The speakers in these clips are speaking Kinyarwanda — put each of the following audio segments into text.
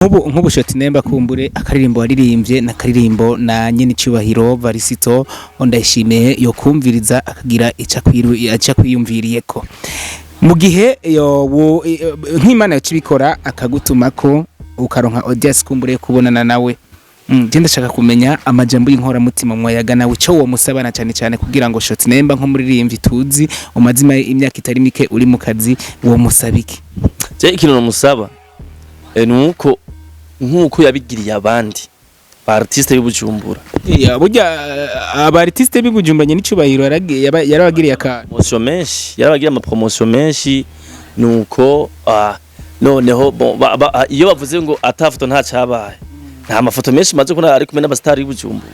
Nk'ubu shoti nemba kumbure akaririmbo waririmbye na karirimbo na nyene cyubahiro Varisito Ndayishimiye yo kumviriza akagira ica kwiyumviriyeko mu gihe nk'Imana yacibikora akagutumako ukaronka audience kumbure kubonana nawe je ndashaka kumenya amajambo y'inkora mutima mwayaga nawe cyo wo musabana cyane kugira ngo shoti nemba nko muririmbyi tuzi umazima imyaka itari mike uri mu kazi wo musabiki je ikintu no musaba nuko nkuko yabigiriye abandi ba artiste y'Ubujumbura burya aba artiste b'Ubujumbura n'icubahiro yarabagiriye aka promotion menshi yarabagira ama promotion menshi nuko noneho iyo bavuze ngo atafoto nta cabaye nta mafoto menshi maze ko ari kumena abastari y'Ubujumbura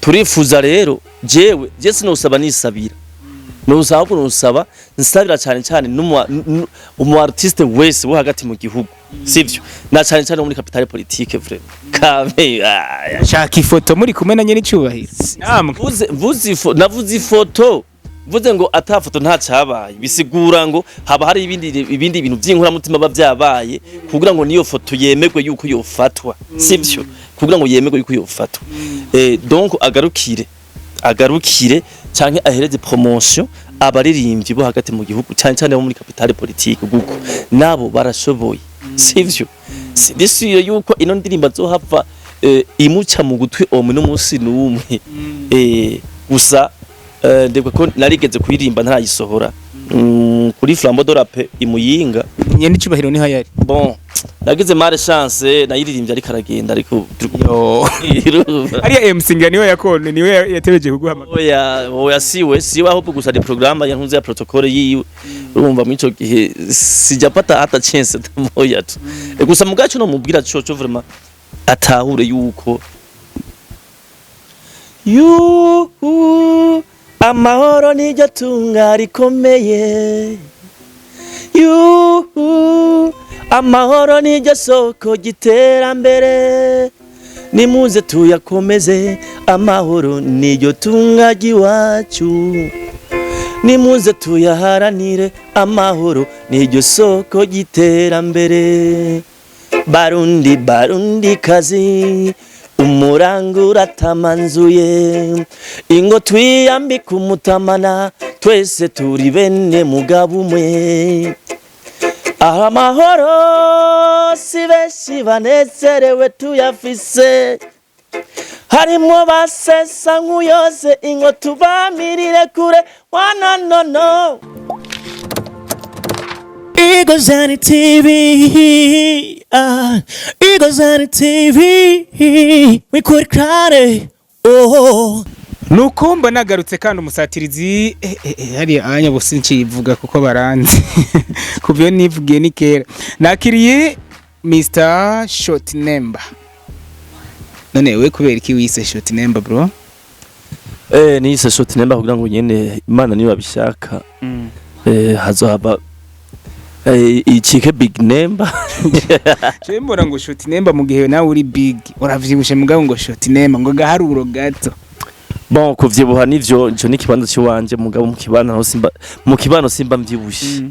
turifuza rero jewe sinosaba nisabira nusaba nsabira cyane umu artiste wese wo hagati mu gihugu sivyo na cyane muri capitale politique vraiment kame shaka ifoto muri kumena nyene cyubahiro navuze ifoto vuze ngo atafoto nta cabaye bisigura ngo haba hari ibindi bintu by'inkora mutima bavyabaye kugira ngo niyo foto yemerwe yuko yofatwa sivyo kugira ngo yemerwe yuko yofatwa donc agarukire canke ahereze promotion abaririmbyi bo hagati mu gihugu cyane bo muri capitale politique guko nabo barashoboye sivyo sibisiyo yuko ino ndirimba zohava imuca mu gutwi omwe no munsi numwe gusa ndebwe ko narigeze kuyirimba ntayisohora kuri Flambeau de la Paix imuyinga nyene cyubahiro ni hayari bon nagize mare chance nayiririmbye ariko aragenda ariko ariya MC niwe yakone niwe yatebeje kuguhamagara oya siwe ahubwo gusa de programme yankunze ya protocole yiwe urumva mu ico gihe sijapata hata chance tamoya tu gusa mugacu no mubwira cyo vraiment atahure yuko amahoro nijya tunga rikomeye amahoro nijya soko giterambere nimuze tuyakomeze amahoro nijyo tunga giwacu nimuze tuyaharanire amahoro nijyo soko giterambere barundi kazi umurangura tamanzuye ingo twiyambika umutamana twese turi bene mugabo umwe amahoro si benshi banezerewe tuyafise harimo basesa nk'uyose ingo tubamirire kure no Igozani TV, Igozani TV, wikurikirane, nuko mbona nagarutse kandi umusatirizi hari anya bose ncivuga kuko baranze kubyo nivugiye ni kera nakiriye Mr Shoti Nemba none we kubera iki wise Shoti Nemba bro nise Shoti Nemba kugira ngo nyene Imana niyo babishaka hazohaba ichike big Nemba Chembora ngo Shoti Nemba mu gihe nawe uri big uravyibushe mugabo ngo Shoti Nemba ngo gaharuro gato bon kuvyibuha nivyo ico ni kibanza cy'wanje mugabo mu kibano simba mvyibushe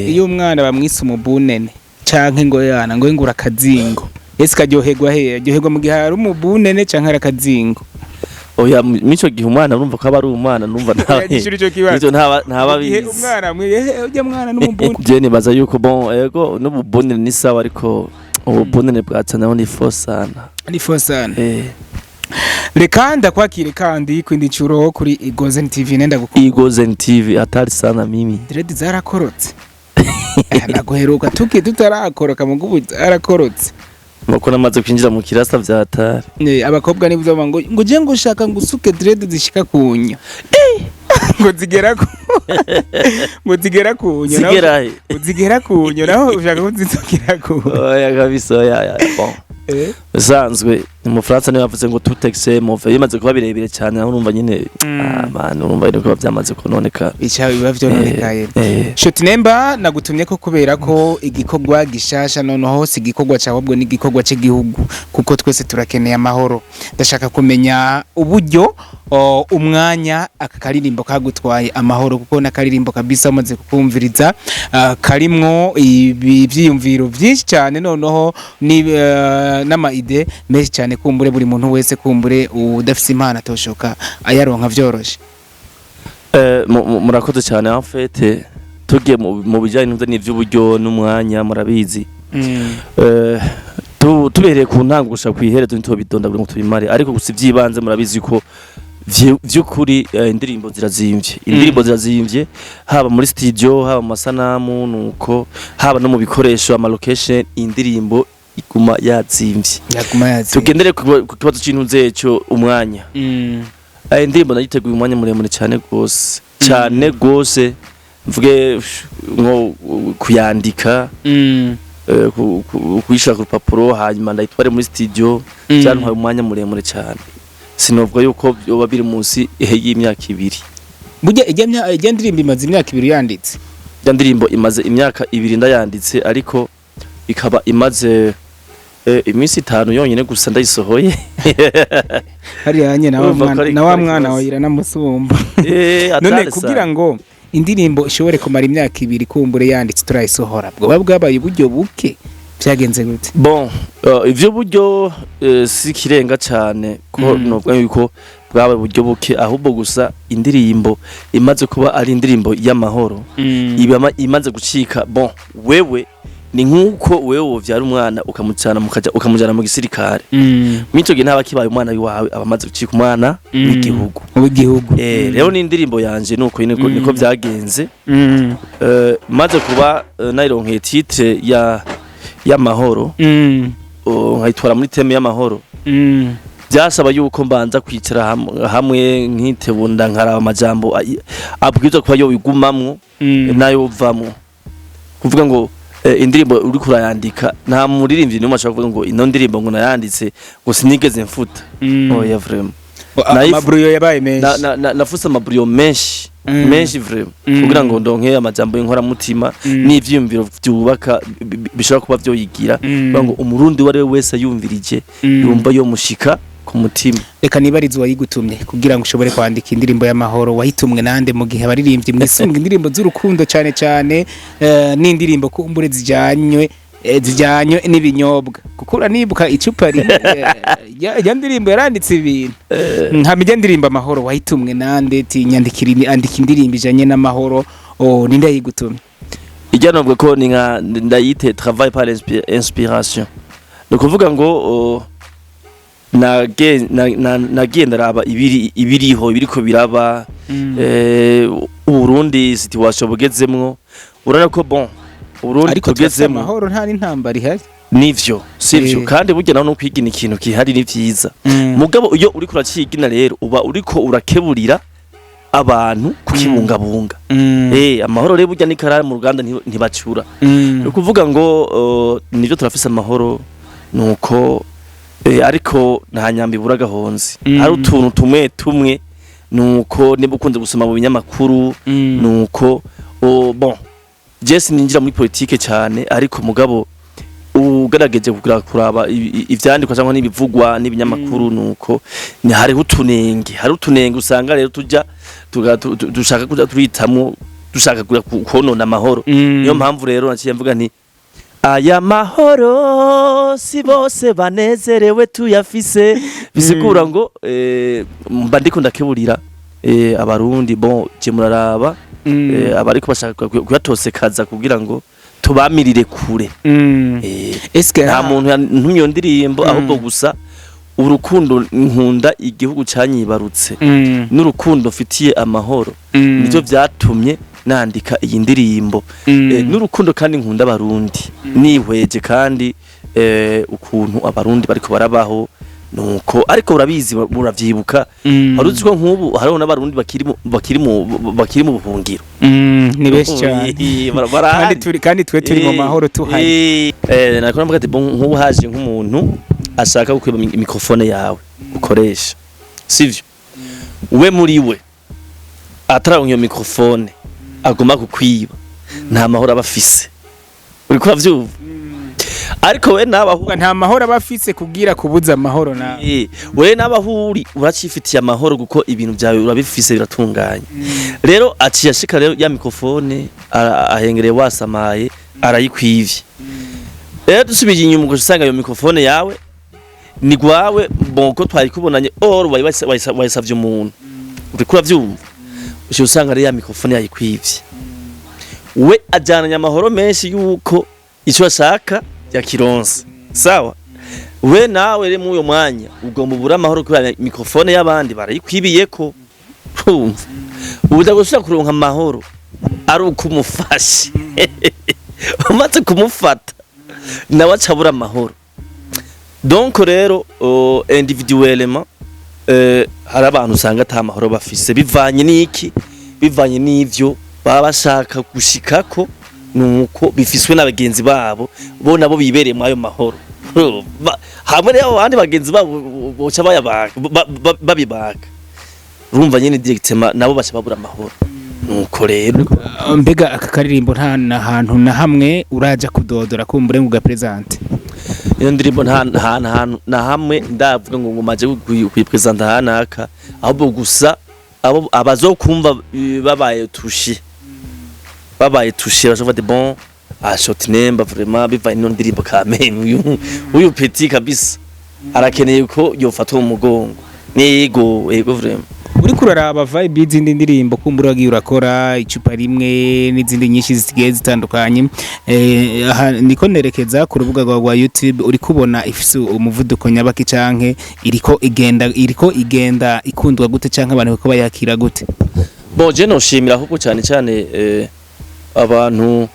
iyo umwana bamwise umubunene canke ngo yana ngo ngura kazingo ese karyoherwa mu gihe ari umubunene canke ari kazingo oya mico gihe umwana urumva ko ari umwana numva nawe nicyo ntaba bizi umwana ujya mwana n'umubunene je nibaza yuko bon ego n'ububunene ni sawa ariko ububunene bwatanaho ni fosana reka ndakwakire kandi kwindi curo kuri Igozen TV nenda gukora Igozen TV atari sana mimi dread zarakorotse naguheruka tutarakoroka mu gubu zarakorotse nuko namaze kwinjira mu kirasa vyatari abakobwa nibuza ngo je ngo ushaka ngo usuke dread zishika kunyo ngo zigera kunyo naho ushaka ko zizogera kunyo oya kabisa oya bon sanzwe mu Fransa niyo yavuze ngo tout excès mauvais bimaze kuba birebire cyane aho urumva nyine abantu urumva rero ko byamaze kononeka bica biba vyononekaye shoti nemba nagutumye ko kubera ko igikorwa gishasha noneho si igikorwa cyawe ubwo ni igikorwa cy'igihugu kuko twese turakeneye amahoro ndashaka kumenya uburyo umwanya aka karirimbo kagutwaye amahoro kuko nakaririmbo kabisa umaze kukumviriza karimwo ibyiyumviro byinshi cyane noneho ni n'ama ide menshi cyane kumbure buri muntu wese kumbure udafise impano atoshoka ayaronka vyoroshe murakoze cyane en fait tugiye mu bijyanye n'ivy'uburyo n'umwanya murabizi tubereye ku ntango gushaka kwiherezo nito bidondagura ngo tubimare ariko gusa ivyibanze murabizi ko vy'ukuri indirimbo zirazimvye haba muri studio haba mu masanamu nuko haba no mu bikoresho ama location indirimbo iguma yazimvye tugendere ku kibazo c'intunze cyo umwanya indirimbo nagiteguye umwanya muremure cyane gose mvuge nko kuyandika kuyishaka ku rupapuro hanyuma ndayitware muri studio cyantwaye umwanya muremure cyane sinovuga yuko byoba biri munsi y'imyaka 2 burya ijya ndirimbo imaze imyaka 2 yanditse ijya ndirimbo imaze imyaka 2 ndayanditse ariko ikaba imaze iminsi 5 yonyine gusa ndayisohoye hari yanye na wa mwana wa iranamusumba none kugira ngo indirimbo ishobore kumara imyaka 2 kumbure yanditse turayisohora bwo bwabaye uburyo buke byagenze gute bon ivyo buryo si kirenga cyane ko nubwo yuko bwabaye uburyo buke ahubwo gusa indirimbo imaze kuba ari indirimbo y'amahoro imaze gucika bon wewe ni nkuko wewe uvyara umwana ukamujana mu gisirikare mwito gihe ntaba kibaye umwana wawe abamaze gucika umwana w'igihugu rero ni indirimbo yanje nuko niko byagenze maze kuba naironkeye titre y'amahoro nkayitwara muri teme y'amahoro byasaba yuko mbanza kwicara hamwe nkitebunda nkaraba amajambo abwirizwa kuba yo wigumamwo nayo uvamwo kuvuga ngo indirimbo uri kurayandika nta muririmbyi n'umwe ashobora kuvuga ngo ino ndirimbo ngo nayanditse ngo sinigeze mfuta oya vraiment amabruyo yabaye menshi nafuse amabruyo menshi vraiment kugira ngo ndonke amajambo y'inkora mutima n'ivyiyumviro byubaka bishobora kuba byo yigira ngo umurundi wari wese yumvirije yumva yo mushika ku mutima reka nibarizo wayigutumye kugira ngo ushobore kwandika indirimbo y'amahoro wahitumwe nande mu gihe abaririmbyi mwisunga indirimbo z'urukundo cyane n'indirimbo kumbure zijyanywe n'ibinyobwa kukura nibuka icupa ya ndirimbo yaranditse ibintu nkamijya ndirimbo amahoro wahitumwe nande andika indirimbo ijanye n'amahoro ninde yayigutumye ijya nubwo ko ni nka ndayite travail par inspiration no kuvuga ngo nagenda raba ibiriho biriko biraba Burundi situation bugezemwo urana ko bon Burundi tugezemwo amahoro nta n'intambara ihari nivyo sivyo kandi burya naho no kwigina ikintu kihari ni vyiza mugabo iyo uri kuracigina rero uba uriko urakeburira abantu kukibungabunga amahoro rero burya nikara mu Ruganda ntibacura ukuvuga ngo nivyo turafise amahoro nuko ariko nta nyambi buragahonze hari utuntu tumwe nuko niba ukunze gusoma mu binyamakuru nuko bon Jesse ninjira muri politique cyane ariko mugabo ugerageje kuraba ivyandikwa cyangwa n'ibivugwa n'ibinyamakuru nuko ni hari utunenge usanga rero dushaka kuja turitamwo dushaka konona amahoro niyo mpamvu rero naciye mvuga nti aya mahoro si bose banezerewe tuyafise bisigura ngo mba ndiko ndakeburira abarundi bon je muraraba abariko bashaka kuyatosekaza kugira ngo tubamirire kure nta muntu ntumyo ndirimbo ahubwo gusa urukundo nkunda igihugu canyibarutse n'urukundo mfitiye amahoro nivyo vyatumye nandika iyi ndirimbo n'urukundo kandi nkunda abarundi nihweje kandi ukuntu abarundi bariko barabaho nuko ariko urabizi muravyibuka haruzi ko nkubu hariho n'abarundi bakiri mu buhungiro ni beshi cyane kandi twe turi mu mahoro tuhari nakora mvuga ati nkubu haje nk'umuntu ashaka gukwiba mikrofone yawe ukoresha sivyo we muri we atararonka iyo mikrofone agomba kukwiba nta mahoro abafise uriko uravyumva ariko we nabahuga nta mahoro abafise kugira kubuza amahoro na we nabahuri uracifitiye amahoro kuko ibintu byawe urabifise biratunganye rero aciye ashika rero ya mikrofone ahengereye wasamaye arayikwivye rero dusubije inyuma gusanga iyo mikrofone yawe ni gwawe bonko twari kubonanye or wayisavye umuntu uriko uravyumva ushi usanga rero ya mikrofone yayikwivye we ajananya amahoro menshi yuko ico ashaka ya kironsa sawa we nawe re muyo mwanya ugomba ubura amahoro kubera mikrofone y'abandi barayikwibiyeko ubuza gushaka kuronka amahoro ari ukumufasha umaze kumufata nawe acabura amahoro donc rero individuellement hari abantu usanga ata mahoro bafise bivanye n'iki bivanye n'ivyo baba bashaka gushikako nuko bifiswe n'abagenzi babo bo nabo bibereye mu ayo mahoro hamwe rero abandi bagenzi babo boca babibaga urumva nyene directement nabo baca babura amahoro nuko rero mbega aka karirimbo nta hantu na hamwe uraja kudodora kumbure ngo gapresente iyo ndirimbo nta hamwe ndavuga ngo maje kuyipresenta hanaka ahubwo gusa abo abazokumva babaye touché bashobora de bon short name vraiment biva ino ndirimbo kamene uyu petit kabisa arakeneye ko yofatwa mu mugongo nego vraiment uri kuraraba vibe izindi ndirimbo kumbura wagiye urakora icupa rimwe n'izindi nyinshi zisigaye zitandukanye niko nerekeza ku rubuga rwa YouTube uri kubona ifise umuvuduko nyabaki canke iriko igenda ikundwa gute canke abantu ko bayakira gute bon je no shimira ahubwo cyane abantu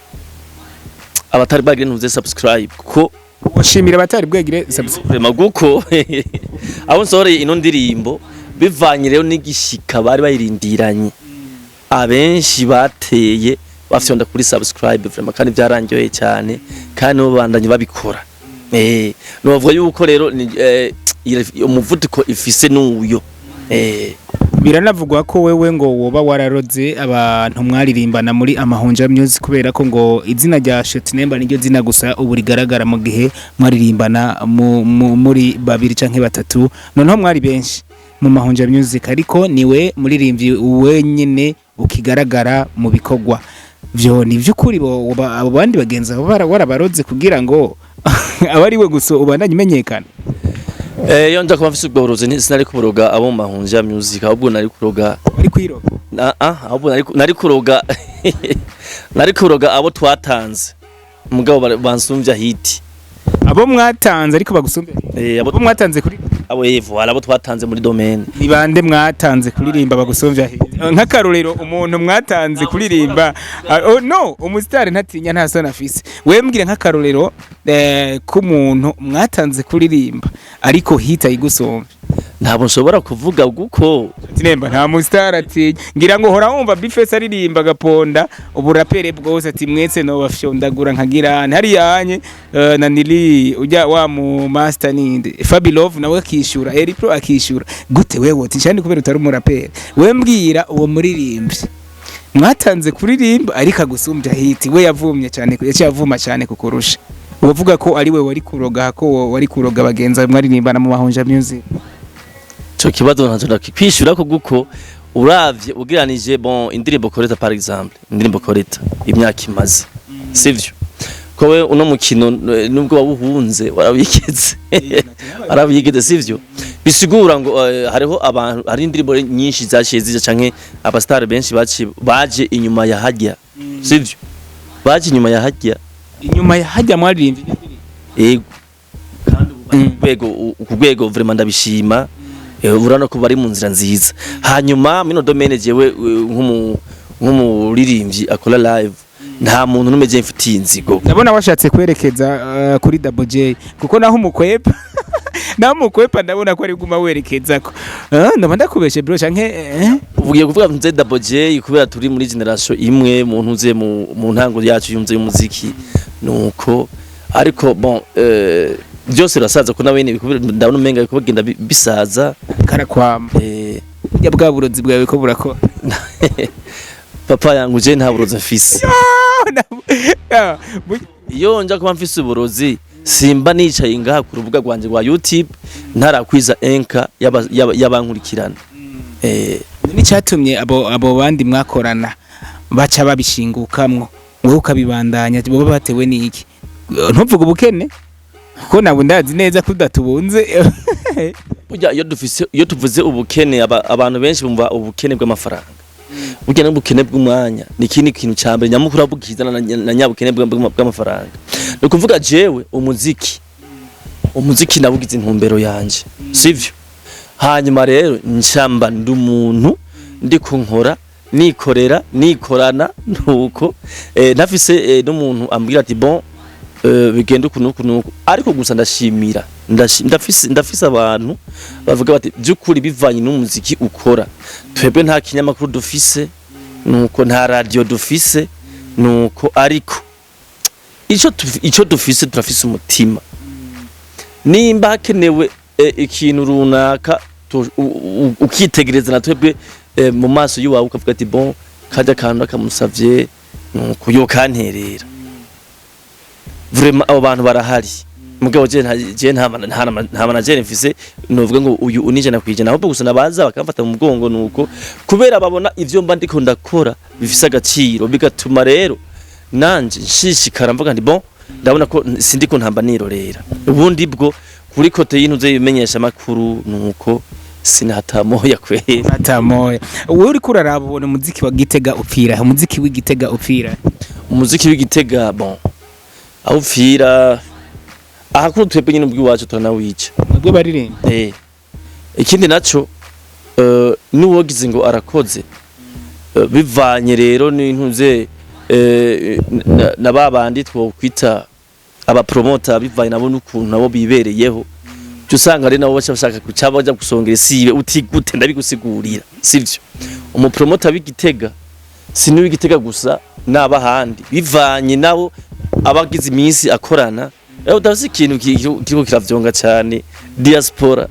abatari bagire ntuze subscribe ko washimira abatari bwegire subscribe maguko abo nsoreye ino ndirimbo bivanye rero n'igishika bari bayirindiranye abenshi bateye bafyonda kuri subscribe vraiment kandi byarangiye cyane kandi no bandanye babikora no bavuga yuko rero umuvuduko ifise n'uyo biranavugwa ko wewe ngo woba wararoze abantu mwaririmbana muri Amahunja Music kubera ko ngo izina rya Shotnemba niryo zina gusa ubu rigaragara mu gihe mwaririmbana muri babiri canke batatu noneho mwari benshi mu Mahunja Music ariko niwe muririmbyi wenyene ukigaragara mu bikogwa vyo ni vy'ukuri abo bandi bagenza warabaroze kugira ngo abari we gusa ubandanye menyekana yo nja kuba mfise ubworozi sinari kuroga abo Mahunja Music ahubwo nari kuroga ari kwiroga ahubwo nari kuroga abo twatanze mugabo bansumvya hiti abo mwatanze ariko bagusumbe abo mwatanze kuri abo abo twatanze muri domaine ni bande mwatanze kuririmba bagusumvya hiti nk'akarorero umuntu mwatanze kuririmba no umusitari ntatinya nta sona afise wembwire nk'akarorero k'umuntu mwatanze kuririmba ariko hita igusumvya ntabwo nshobora kuvuga guko Nemba nta musitari ati ngira ngo hora wumva Bifese aririmba gaponda uburapere bwose ati mwese no bafyondagura nkagira hari yanye na Nili ujya wa mu master ninde Fabilove nawe akishura Eripro akishura gute wewe ati cyane kubera utari umurapere wembwira uwo muririmbyi mwatanze kuririmba ariko agusumbya hiti we yavumye cyane yavuma cyane kukurusha uvuga ko ari we wari kuroga ko wari kuroga bagenza mwaririmbana mu Mahunja Music cyo kibazo ntazo kwishura ko guko uravye ugiranije bon indirimbo koreta par exemple indirimbo koreta imyaka imaze sivyo ko we uno mukino nubwo wabuhunze warabigeze sivyo bisigura ngo hariho abantu hari indirimbo nyinshi zaciye zija canke abastar benshi baje inyuma ya hajya sivyo baje inyuma ya hajya mwaririmvye yego kandi ubwego vraiment ndabishima urano ko bari mu nzira nziza hanyuma mino domaine jewe nk'umuririmbyi akora live nta muntu numeje mfitiye inzigo ndabona washatse kwerekeza kuri Double J kuko naho umukwepa ndabona ko ari guma werekeza ko ndabanda kubeshe bro canke uvugiye kuvuga nze Double J kubera turi muri generation imwe muntu uze mu ntango yacu yumze y'umuziki nuko ariko bon byose birasaza ko nawe ndabona umenga biko bagenda bisaza karakwama ya bwa burozi bwawe ko burakora papa yangu je nta burozi mfise iyo nja kuba mfise uburozi simba nicaye ngaha ku rubuga rwanje rwa YouTube ntarakwiza enka y'abankurikirana ni cyatumye abo bandi mwakorana baca babishingukamwo wowe ukabibandanya bo batewe n'iki ntuvuga ubukene kuko nabo ndazi neza ko udatubunze burya iyo tuvuze ubukene abantu benshi bumva ubukene bw'amafaranga burya n'ubukene bw'umwanya ni ikindi kintu cyambere nyamukuru abukizana na nyabukene bw'amafaranga no kuvuga jewe umuziki nabugize intumbero yanje sivyo hanyuma rero nshamba ndumuntu ndi kunkora nikorera nikorana nuko nafise n'umuntu ambwira ati bon bigenda ukuntu ariko gusa ndashimira ndafise abantu bavuga bati byukuri bivanye n'umuziki ukora twebwe nta kinyamakuru dufise nuko nta radio dufise nuko ariko ico dufise turafise umutima nimba hakenewe ikintu runaka ukitegereza na twebwe mu maso y'uwawe ukavuga ati bon kajya kantu akamusavye nuko yo kanterera vraiment abo bantu barahari mugabo je nta manager mfise novuga ngo uyu unijana kwijana ahubwo gusa nabaza bakamfata mu mugongo nuko kubera babona ivyo mba ndiko ndakora bifise agaciro bigatuma rero nanje nshishikara mvuga ndi bon ndabona ko sindiko ntamba nirorera ubundi bwo kuri kote y'intuze bimenyesha makuru nuko sinatamoya kwera atamoya wowe uri kuraraba ubona umuziki wa Gitega upfira umuziki w'Igitega upfira umuziki w'Igitega bon aho upfira aha kuri twebwe nyine ubwiwacu turanawica ubwo baririmba ikindi naco nuwogize ngo arakoze bivanye rero n'intuze na babandi twokwita aba promoter bivanye nabo n'ukuntu nabo bibereyeho usanga ari nabo bashaka kucabaja gusongera sibe uti gute ndabigusigurira sivyo umu promoter b'Igitega sinu w'Igitega gusa naba handi bivanye nabo abagize iminsi akorana udafise ikintu kiriko kiravyonga cyane diaspora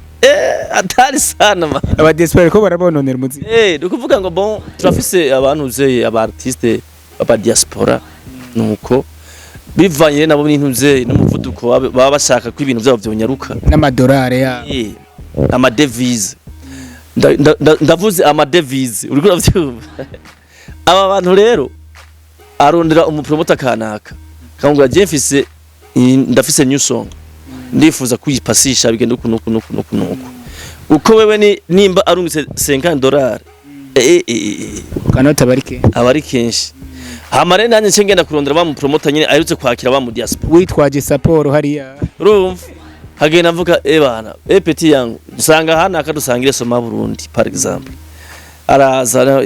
atari sana aba diaspora ko barabononera umuziki dukuvuga ngo bon turafise abantu uzeye aba artiste aba diaspora nuko bivanye nabo n'intuze n'umuvuduko baba bashaka ko ibintu byabo byonyaruka n'amadolari ya ama devise ndavuze ama devise uriko uravyumva aba bantu rero arondera umupromoter kanaka kangura je mfise ndafise new song ndifuza kuyipasisha bigenda ukuntu uko wewe nimba arungitse $50 kanota barike abari kenshi hamare nanye cengenda kurondera ba mu promoter nyine ayirutse kwakira ba mu diaspora witwaje support hariya urumva hagenda mvuga bana petit yangu dusanga hana akadusangire soma Burundi par exemple araza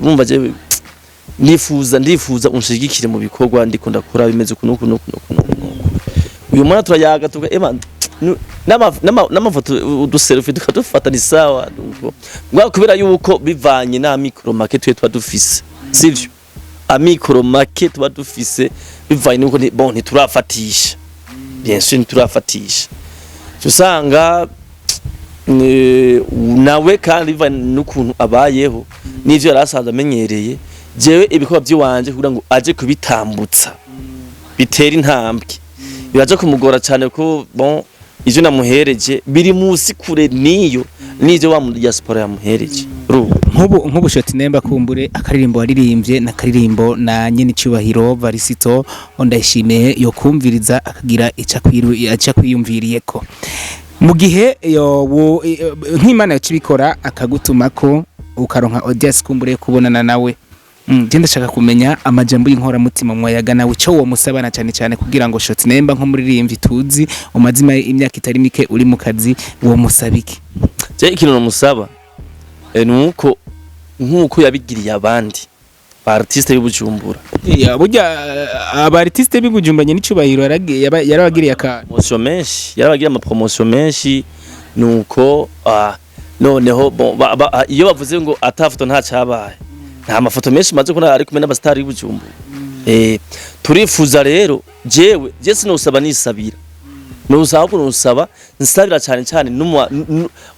bumva je ndifuza unshigikire mu bikorwa ndiko ndakora bimeze kuno uyu mwana turayaga tuga n'amafoto uduselfie tukadufata ni sawa ngo kubera yuko bivanye na micro market twa dufise sivyo a micro market twa dufise bivanye nuko bon ntiturafatisha bien sûr ntiturafatisha usanga nawe kandi bivanye n'ukuntu abayeho n'ivyo yarasanze amenyereye jewe ibikorwa by'iwanje kugira ngo aje kubitambutsa bitera intambwe biraje kumugora cyane ko bon ivyo namuhereje biri musi kure niyo wa mu diaspora yamuhereje nk'ubu shoti nemba kumbure akaririmbo waririmbye na karirimbo na nyene cyubahiro Varisito ndayishimiye yo kumviriza akagira ica kwiyumviriyeko mu gihe nk'Imana yacibikora akagutumako ukaronka audience kumbure kubonana nawe Genda shaka kumenya amajambo y'inkora mutima mwayaga nawe cyo wo musabana cyane kugira ngo shoti nemba nko muri rimvi tuzi umazima imyaka itari mike uri mu kazi wo musabiki je ikintu no musaba nuko nkuko yabigiriye abandi ba artiste y'Ubujumbura burya aba artiste b'Ubujumbura n'icubahiro yarabagiriye aka promotion menshi yarabagira ama promotion menshi nuko noneho iyo bavuze ngo atafoto nta cyabaye nta mafoto menshi maze ko ari kumena abastari y'Ubujumbura turifuza rero jewe sinusaba nisabira nusaba nsabira cyane cyane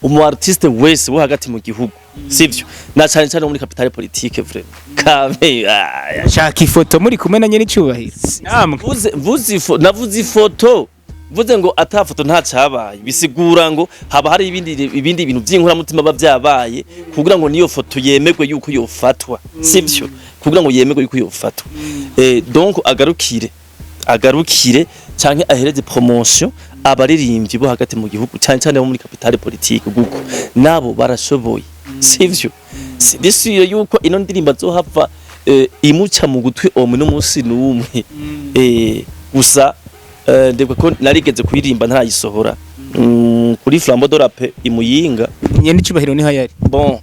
umu artiste wese wo hagati mu gihugu sivyo na cyane cyane muri capitale politique vrai kame shaka ifoto muri kumwe na nyene cyubahiro namwe navuze ifoto vuze ngo atafoto nta cyabaye bisigura ngo haba hari ibindi bintu by'inkura mutima bavyabaye kugira ngo niyo foto yemegwe yuko yofatwa sivyo kugira ngo yemegwe yuko yofatwa donc agarukire canke ahereze promotion abaririmbyi bo hagati mu gihugu cyane cyane bo muri capitale politique guko nabo barashoboye sivyo sindisiyo yuko ino ndirimba zohava imuca mu gutwi omwe no munsi numwe gusa ndebwe ko narigeze kuyirimba ntarayisohora kuri Flambeau de la Paix imuyinga nyene icubahiro ni hayari bon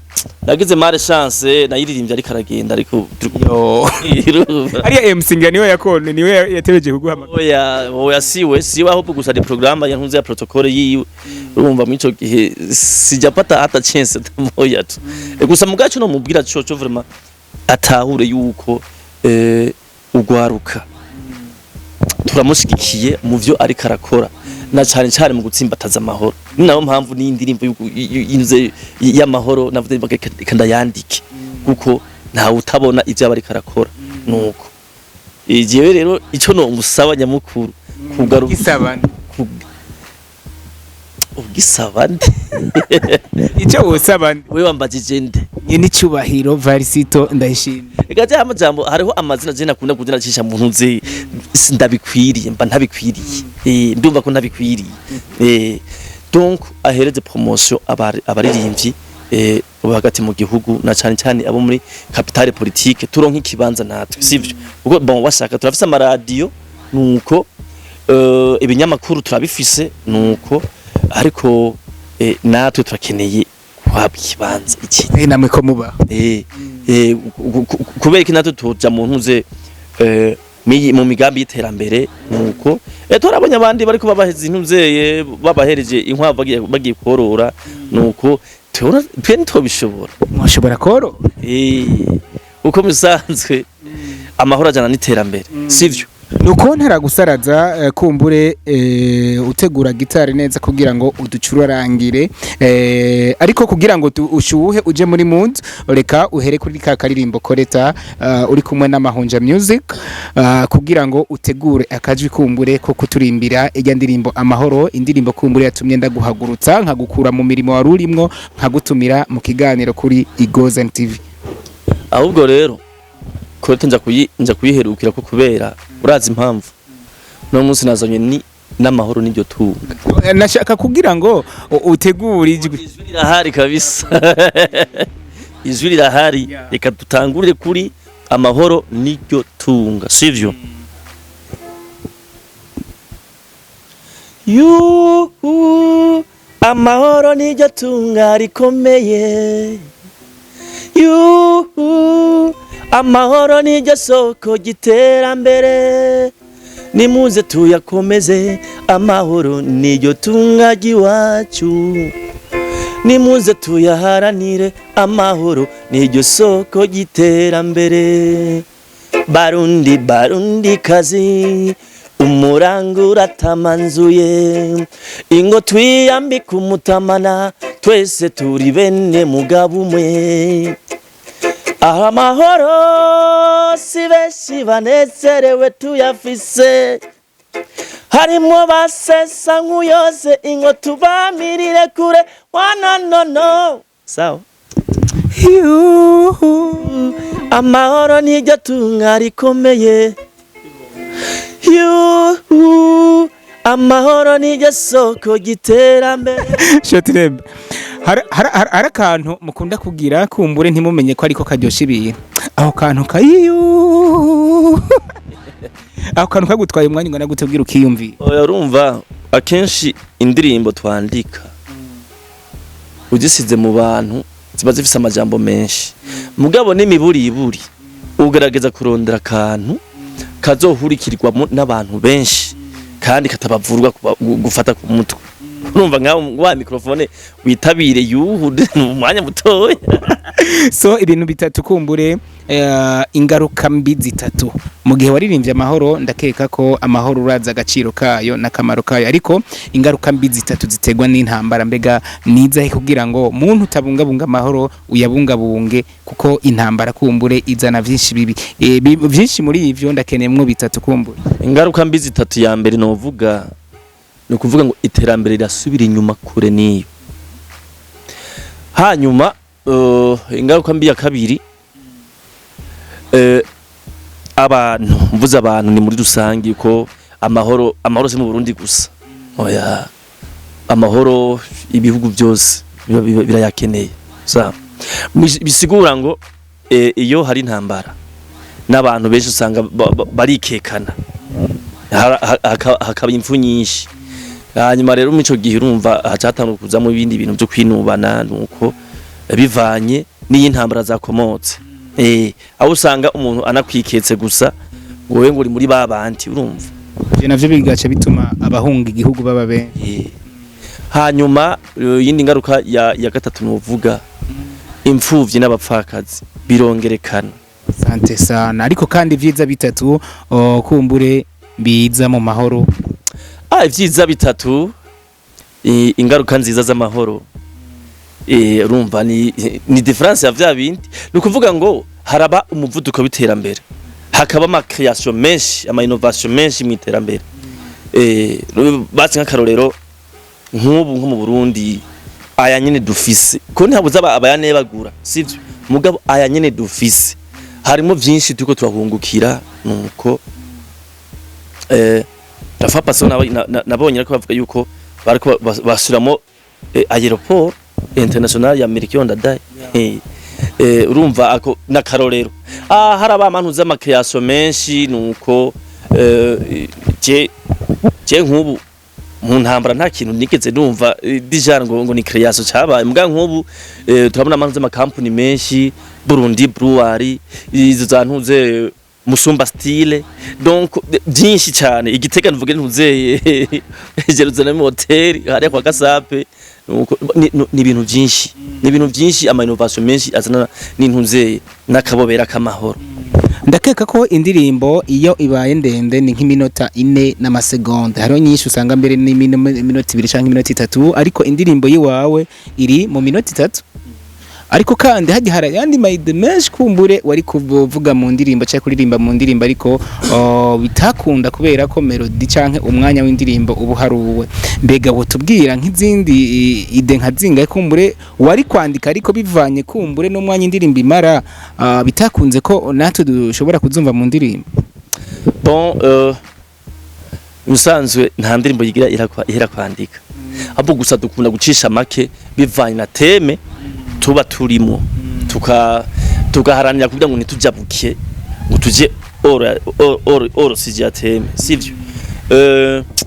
nagize mare chance nayiririmbye ariko aragenda ariko ariya MC ngani we yakone niwe yatebeje kuguhamagara oya siwe ahubwo gusa de programme yantuze ya protocole yiwe urumva mu ico gihe sijapata hata chance tamoya tu gusa mugacu no mubwira cyo vraiment atahure yuko ugwaruka turamushigikiye mu byo ariko arakora na cyane cyane mu gutsimbataza amahoro nayo mpamvu n'indirimbo y'inze y'amahoro navuze bakanda yandike kuko nta utabona ivyo abari karakora nuko igihe rero ico no musaba nyamukuru kugaruka ugisabande ico wosabande we wambajije nde nyene cyubahiro Varisito ndayishimye egaje amajambo hariho amazina je nakunda kugenda cisha mu ntuze sindabikwiriye mba ntabikwiriye ndumva ko ntabikwiriye donc ahereze promotion abaririmbyi bo hagati mu gihugu na cyane cyane abo muri capitale politique turonka ikibanza natwe sivyo uko bon washaka turafise amaradio nuko ibinyamakuru turabifise nuko ariko natwe turakeneye kwaba ikibanza iki namwe ko muba kubera ko natwe tuja mu ntuze mu migambi y'iterambere nuko turabonye abandi bariko babaheze intuze babahereje inkwavu bagiye korora nuko twe ntitobishobora mwashobora korora uko musanzwe amahoro ajana n'iterambere sivyo nuko ntaragusaraza kumbure utegura gitari neza kugira ngo uducurarangire ariko kugira ngo ushuhe uje muri mood reka uhere kuri ka karirimbo koreta uri kumwe n'amahonja music kugira ngo utegure akajwi kumbure ko kuturimbira ijya ndirimbo amahoro indirimbo kumbure yatumye ndaguhagurutsa nkagukura mu mirimo wari urimwo nkagutumira mu kiganiro kuri Igozen TV ahubwo rero koreta nja kuyiherukira ko kubera urazi impamvu no munsi nazanye ni n'amahoro n'iryo tunga nashaka kugira ngo utegure ijwi rirahari kabisa ijwi rirahari reka dutangurire kuri amahoro n'iryo tunga sivyo amahoro n'iryo tunga rikomeye amahoro n'iryo soko giterambere nimuze tuyakomeze amahoro n'iryo tunga giwacu nimuze tuyaharanire amahoro n'iryo soko giterambere barundi kazi umurangura tamanzuye ingo twiyambika umutamana twese turi bene mugabo umwe amahoro si benshi banezerewe tuyafise harimo basesa nk'uyose ingo tubamirire kure wananono sawa amahoro n'iryo tunga rikomeye amahoro n'iryo soko giterambere shotirembe hari akantu mukunda kugira kumbure ntimumenye ko ariko karyosha ibintu aho kantu aho kantu kagutwaye umwanya ngana gutubwira ukiyumvira oya urumva akenshi indirimbo twandika ugisize mu bantu ziba zifise amajambo menshi mugabo n'imiburiburi ugerageza kurondera akantu kazohurikirwamo n'abantu benshi kandi katabavurwa gufata ku mutwe urumva ngaho wa microphone witabire yuhu mu mwanya mutoya so ibintu bitatu kumbure ingaruka mbi zitatu mu gihe waririmbye amahoro ndakeka ko amahoro uraza agaciro kayo n'akamaro kayo ariko ingaruka mbi zitatu ziterwa n'intambara mbega nizahe kugira ngo muntu utabungabunga amahoro uyabungabunge kuko intambara kumbure izana vyinshi bibi vyinshi muri ivyo ndakeneyemwo bitatu kumbure. Ingaruka mbi zitatu ya mbere novuga ni ukuvuga ngo iterambere rirasubira inyuma kure niyo. Hanyuma ingaruka mbi ya kabiri abantu mvuze abantu ni muri rusangi ko amahoro si mu Burundi gusa oya amahoro ibihugu byose birayakeneye sa bisigura ngo iyo hari intambara n'abantu benshi usanga barikekana hakaba impfu nyinshi hanyuma rero mu ico gihe urumva hacatanga kuzamo ibindi bintu byo kwinubana nuko bivanye n'iyintambara zakomotse aho usanga umuntu anakwiketse gusa wowe ngo uri muri babandi urumva je navyo bigaca bituma abahunga igihugu baba benshi. Hanyuma yindi ngaruka ya gatatu novuga impfuvyi n'abapfakazi birongerekana. Sante sana ariko kandi vyiza bitatu kumbure biza mu mahoro. Ivyiza bitatu ingaruka nziza z'amahoro urumva ni difference ya vya bindi nukuvuga ngo haraba umuvuduko w'iterambere hakaba ama création menshi ama innovation menshi mu iterambere batsi nk'akarorero nk'ubu nko mu Burundi aya nyene dufise ko ntabuza abayane bagura sivyo mugabo aya nyene dufise harimo vyinshi turiko turahungukira nuko Rafa Paso nabonye ko bavuga yuko bariko basuramo aéroport international ya Amerika ndadaye urumva ako nakarorero haraba abantu z'ama création menshi nuko je nk'ubu mu ntambara nta kintu nigeze numva dijana ngo ni création cabaye mbwa nk'ubu turabona abantu z'ama company menshi Burundi Brewery izo zantuze Musumba style donc byinshi cyane igitega nvuge ntuzeye Jerusalem hotel hariya kwa Gasape ni ibintu byinshi ama innovation menshi azana n'intuzeye nakabobera kamahoro. Ndakeka ko indirimbo iyo ibaye ndende ni nk'iminota 4 n'amasegonda hariho nyinshi usanga mbere ni minota 2 canke minota 3 ariko indirimbo yiwawe iri mu minota 3 ariko kandi hagiye harayandi maide menshi kumbure wari kuvuga mu ndirimbo cyangwa kuririmba mu ndirimbo ariko bitakunda kubera ko melody canke umwanya w'indirimbo ubu haruwe mbega wo tubwira nk'izindi ide nka zinga kumbure wari kwandika ariko bivanye kumbure no mwanya indirimbo imara bitakunze ko natwe dushobora kuzumva mu ndirimbo. Bon usanzwe nta ndirimbo yigira ihera kwandika abo gusa dukunda gucisha make bivanye na teme tuba turimo tugaharanira kugira ngo nitujabuke ngo tuje oro sije teme sivyo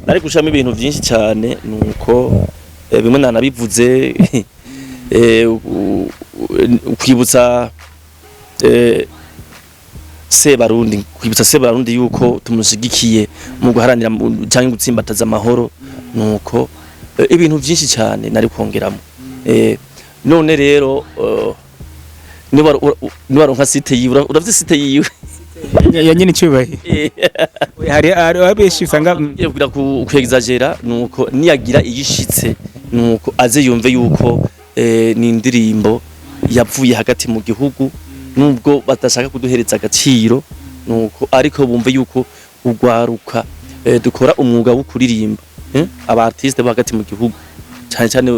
nari gushama ibintu byinshi cyane nuko bimwe nanabivuze kwibutsa Sebarundi yuko tumushigikiye mu guharanira cyangwa gutsimbataza amahoro nuko ibintu byinshi cyane nari kongeramo none rero niba site yiwe uravye site yiwe ya nyine cyubaye hari abeshi usanga kugira ku exagera nuko niyagira igishitse nuko aze yumve yuko ni indirimbo yavuye hagati mu gihugu nubwo batashaka kuduhereza agaciro nuko ariko bumve yuko ugwaruka dukora umwuga wo kuririmba aba artiste hagati mu gihugu cyane cyane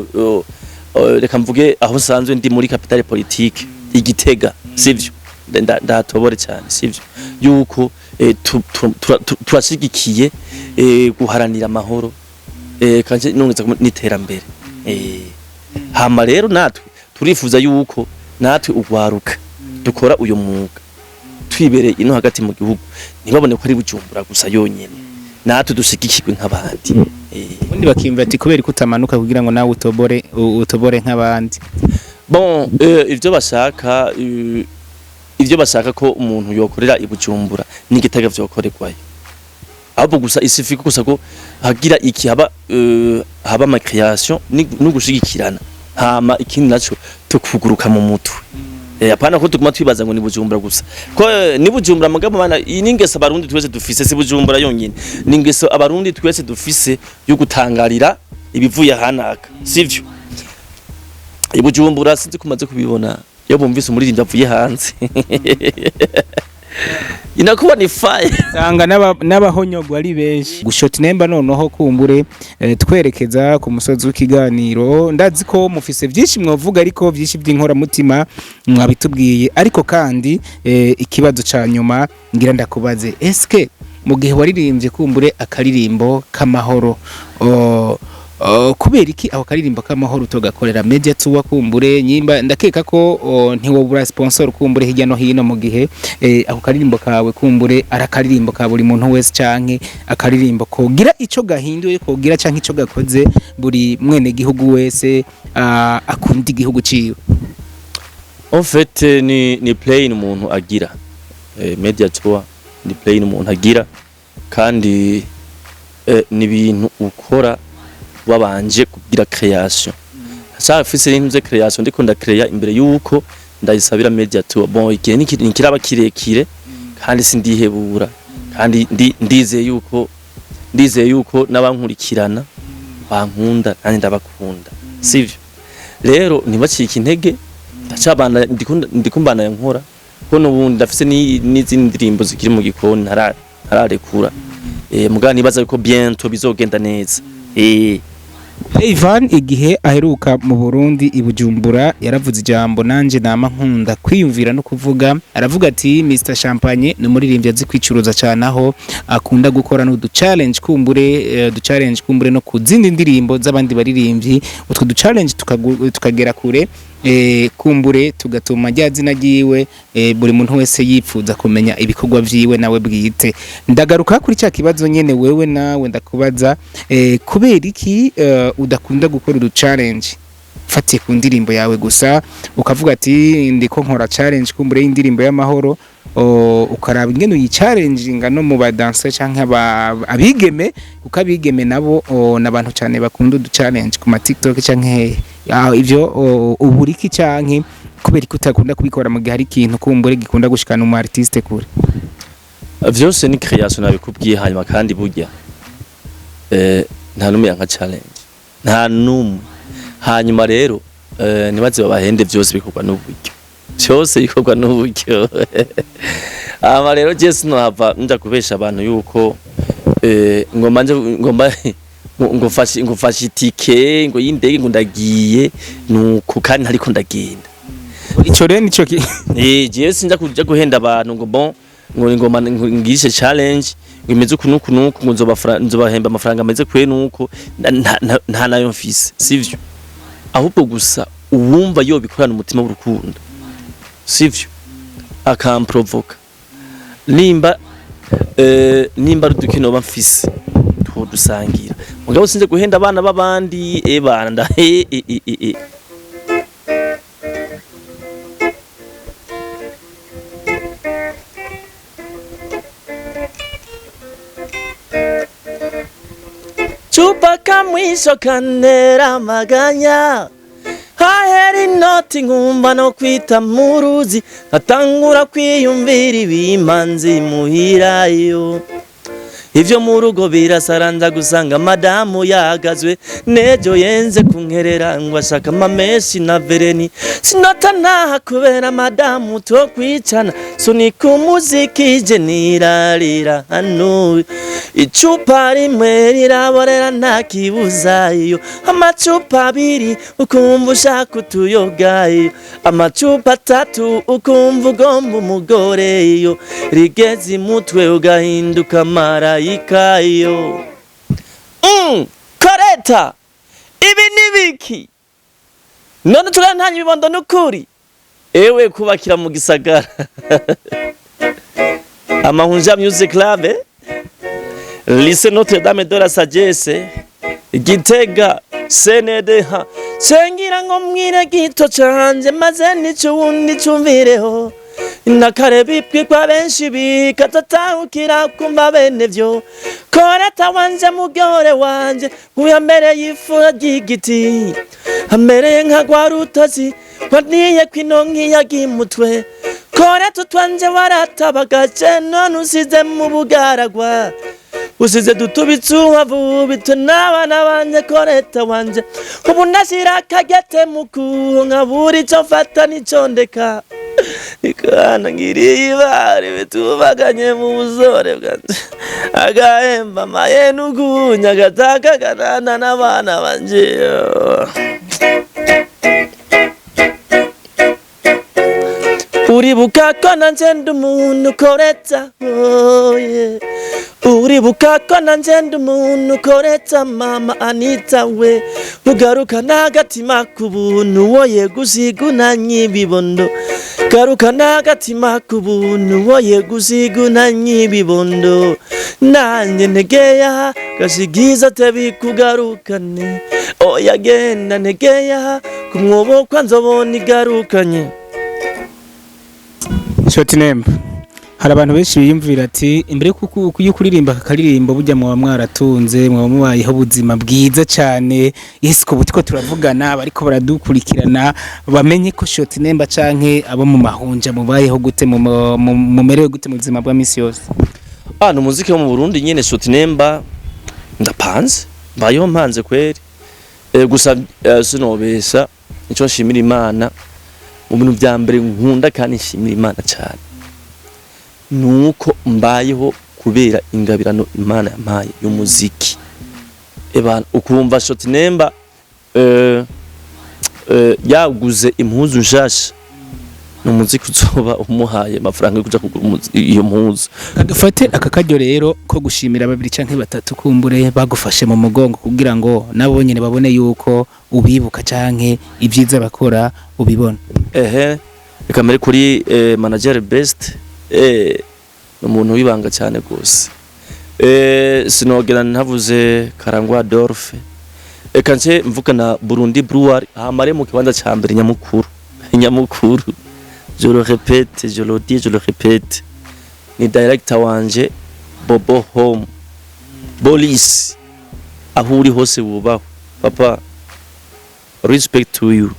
reka mvuge aho sanzwe ndi muri capitale politique igitega sivyo ndatobore cyane sivyo yuko turashigikiye guharanira amahoro kanje nongeza n'iterambere hama rero natwe turifuza yuko natwe ugwaruka dukora uyo mwuga twibereye ino hagati mu gihugu ntibabone ko ari Bujumbura gusa yonyene natwe dushigikirwe nk'abandi ubundi bakimva ati kubera kutamanuka kugira ngo nawe utobore nk'abandi. Bon ivyo bashaka ko umuntu yokorera i Bujumbura n'igitega vyokorerwayo abo gusa isifika gusa ko hagira iki haba ama création no gushigikirana hama ikindi naco tukuguruka mu mutwe apana ko tuguma twibaza ngo ni Bujumbura gusa ko ni Bujumbura mugabo bana iningeso abarundi twese dufise si Bujumbura yonyine ningeso abarundi twese dufise yo gutangarira ibivuye hanaka sivyo Bujumbura sinzi kumaze kubibona yo bumvise umuririmbyi avuye hanze inakuba ni fire sanga n'abahonyogwa ari benshi gushota nemba noneho kumbure twerekeza ku musozi w'ikiganiro ndazi ko mufise byinshi mwovuga ariko byinshi by'inkora mutima mwabitubwiye ariko kandi ikibazo ca nyuma ngira ndakubaze eske mu gihe waririmbye kumbure akaririmbo k'amahoro kubera iki aho karirimbo k'amahoro utogakorera media tuwa kumbure nyimba ndakeka ko ntiwobura sponsor kumbure hirya no hino mu gihe aho karirimbo kawe kumbure arakaririmbo ka buri muntu wese canke akaririmbo kogira ico gahinduye kogira canke ico gakoze buri mwene gihugu wese akunda igihugu ciwe. En fait ni play umuntu agira media tour ni play umuntu agira kandi ni ibintu ukora wabanje kugira création ça fait c'est une création ndiko ndakreya imbere yuko ndayisabira media tour bon igihe nikiraba kirekire kandi sindihebura kandi ndizeye yuko nabankurikirana bankunda kandi ndabakunda sivyo rero ntibacika intege ndacabana ndikumbana yankora ko nubundi ndafise n'izindi ndirimbo zikiri mu gikoni ntararekura mugani nibaza yuko bientôt bizogenda neza Ivan igihe aheruka mu Burundi ibujumbura yaravuze ijambo nanje nama nkunda kwiyumvira no kuvuga aravuga ati Mr Champagne ni muririmbyi azi kwicuruza cyane aho akunda gukora no du challenge kumbure no kuzindi ndirimbo z'abandi baririmbyi utwo du challenge tukagera kure kumbure tugatuma ryazina giwe buri muntu wese yipfuza kumenya ibikorwa vyiwe nawe bwite ndagaruka kuri cya kibazo nyene wewe nawe ndakubaza kubera iki udakunda gukora du challenge fatiye ku ndirimbo yawe gusa ukavuga ati ndiko nkora challenge kumbure y'indirimbo y'amahoro ukaraba ingene uyi challenge no mu badanse canke abigeme ukabigeme nabo nabantu cyane bakunda du challenge ku ma TikTok canke ivyo uburiki canke kubera ko utakunda kubikora mu gihe hari ikintu kumbure gikunda gushikana umu artiste kure vyose ni création nabikubwiye hanyuma kandi burya nta numwe nka challenge nta numwe hanyuma rero nibaze babahende vyose bikorwa n'uburyo cyose bikorwa n'uburyo ama rero je sinova nja kubesha abantu yuko ngomba ngufashe itike ngo yindege ngo ndagiye nuko kandi ntariko ndagenda ico rero nico je sinja kuja guhenda abantu ngo bon ngoma ngirishe challenge ngimeze kunuku ngo nzobahemba amafaranga ameze kwe nuko nta nayo mfise sivyo ahubwo gusa uwumva yo bikorana umutima w'urukundo sivyo akamprovoka nimba rudukino bamfise dusangira mugabo sinze guhenda abana babandi bana nda chupa kamwisho kanera maganya haheri noti nkumva no kwita muruzi atangura kwiyumvira ibimanzi muhirayo ivyo mu rugo birasaranza gusanga madamu yagazwe nejo yenze kunkerera ngo ashaka amameshi na vereni sinota naha kubera madamu to kwicana sunika umuziki je nirarira hano icupa rimwe riraborera nta kibuzayo amacupa abiri ukumva ushaka utuyogayo amacupa atatu ukumva ugomba umugore yo rigeze imutwe ugahinduka marayikayo koreta ibi nibiki none turantanya ibibondo n'ukuri ewe kubakira mu gisagara amahunja music club Lycée Notre-Dame de la Sagesse Gitega CNDH sengira ngo mwire gito canje maze nico wundi cumvireho nakare bipwe kwa benshi bikatatahukira kumva bene vyo koreta wanje mugore wanje uyambere yifura gigiti amere nka gwarutozi waniye kwinonki yagimutwe kora tutwanje waratabagaje none usize mu bugaragwa usize dutubitse uwavubitwe n'abana banje koreta wanje ubu ndashira akagete mu kuhonka buri ico mfata n'ico ndeka ikana ngiriye ibare bitubaganye mu buzore bwanje agahemba maye nugunya agatakaganana n'abana banje uribuka ko nanje ndi umuntu koreta uribuka ko nanje ndi umuntu koreta mama Anita we ugaruka n'agatima ku buntu woye gusiguna nyibibondo garuka n'agatima ku buntu woye gusiguna nyibibondo nanje ntegeya gashigiza tebikugarukane oya genda ntegeya kumwobo kwa nzobona igarukanye. Shotinemba hari abantu benshi biyumvira ati imbere yo kuririmba akaririmbo burya muba mwaratunze muba mubayeho ubuzima bwiza cyane yesiko butiko turavugana bariko baradukurikirana bamenye ko Shotinemba canke abo mu mahunja mubayeho gute mumerewe gute mu buzima bwa misi yose. No muziki wo mu Burundi nyene Shotinemba ndapanze bayeho mpanze kweri gusa sinobesha nico nshimira Imana mu bintu bya mbere nkunda kandi nshimira Imana cyane nuko mbayeho kubera ingabirano Imana yampaye y'umuziki ebana ukumva Shotinemba yaguze impuzu nshasha n'umuziki uzoba umuhaye amafaranga yo kuja kugura iyo mpuzu kagafate akakaryo rero ko gushimira babiri canke batatu kumbure bagufashe mu mugongo kugira ngo nabo nyene babone yuko ubibuka canke ibyiza bakora ubibona. Reka mbere kuri manager best umuntu wibanga cyane gose sinogera ntavuze Karangwa Adolphe reka nce mvuga na Burundi Brewery hamare mu kibanza ca mbere nyamukuru je le répète je le dis je le répète ni director wanje Bobo Home Bolis aho uri hose wubaho papa respect to you.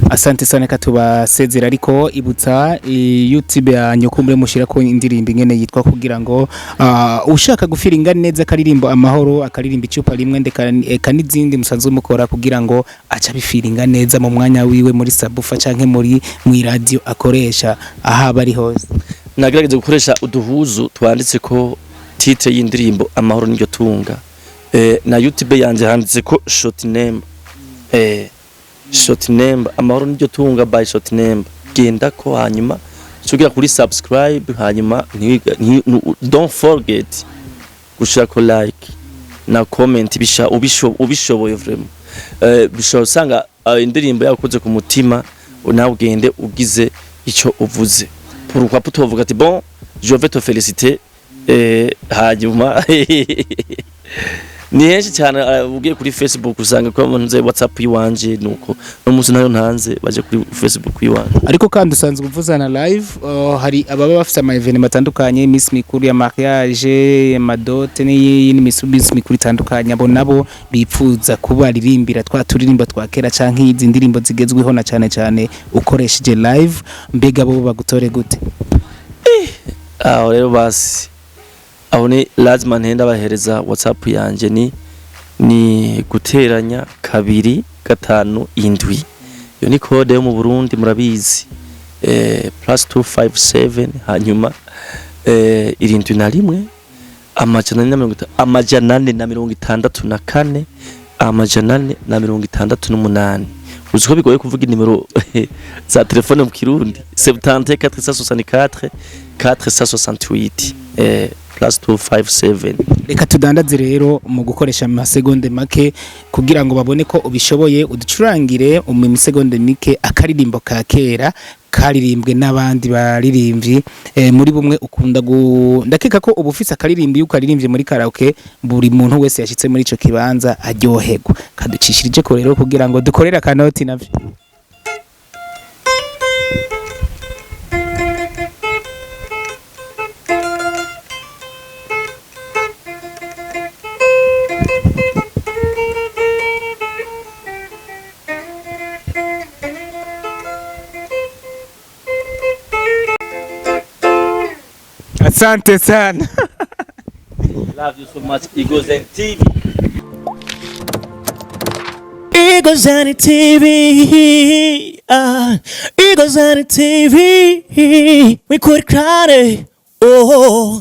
Asante sana katubasezera ariko ibutsa YouTube yanyu kumbure mushira ko indirimbo ingene yitwa kugira ngo ushaka gufiringa neza karirimbo amahoro akaririmba icupa rimwe ndeka n'izindi musanzwe mukora kugira ngo aca bifiringa neza mu mwanya wiwe muri Sabufa canke muri radio akoresha aha bari hose. Nagerageze gukoresha uduhuzu twanditse ko titre y'indirimbo amahoro n'iryo tunga na YouTube yanje handitse ko Shotinemba Shotinemba amahoro n'iryo tunga by Shotinemba genda ko hanyuma sugira kuri subscribe hanyuma don't forget gushira ko like na comment ubishoboye vraiment bisho usanga indirimbo yakoze ku mutima nawe ugende ugize ico uvuze pourquoi putovuga ati bon je vais te féliciter hanyuma ni henshi cyane ugiye kuri Facebook usanga ko munze WhatsApp yiwanje nuko no muzi nayo ntanze baje kuri Facebook yiwanje ariko kandi usanzwe uvuzana live hari ababa bafite ama event matandukanye Miss Mikuru ya mariage madote n'iyindi Miss Mikuru itandukanye abo nabo bipfuza kubaririmbira twaturirimba twakera canke izi ndirimbo zigezweho na cyane ukoresheje live mbega bo bagutore gute rero basi aho ni lazima ntenda bahereza WhatsApp yanje ni guteranya 2 5 7 yo ni code yo mu Burundi murabizi +257 hanyuma 71 amajana 464 468 uziko bigoye kuvuga nimero za telefone mu Kirundi 74 468 +257. Reka tudandaze rero mu gukoresha amasegonde make kugira ngo babone ko ubishoboye uducurangire mu misegonde mike akaririmbo ka kera karirimbwe n'abandi baririmbyi muri bumwe ukunda ndakeka ko ubufise akaririmbi ukaririmbye muri karaoke buri muntu wese yashitse muri ico kibanza aryoherwa kaducishirije ko rero kugira ngo dukorera kanoti navyo. Asante sana. Love you so much. Eagles and TV. Eagles on the TV. Eagles on the TV. We could cry. Oh.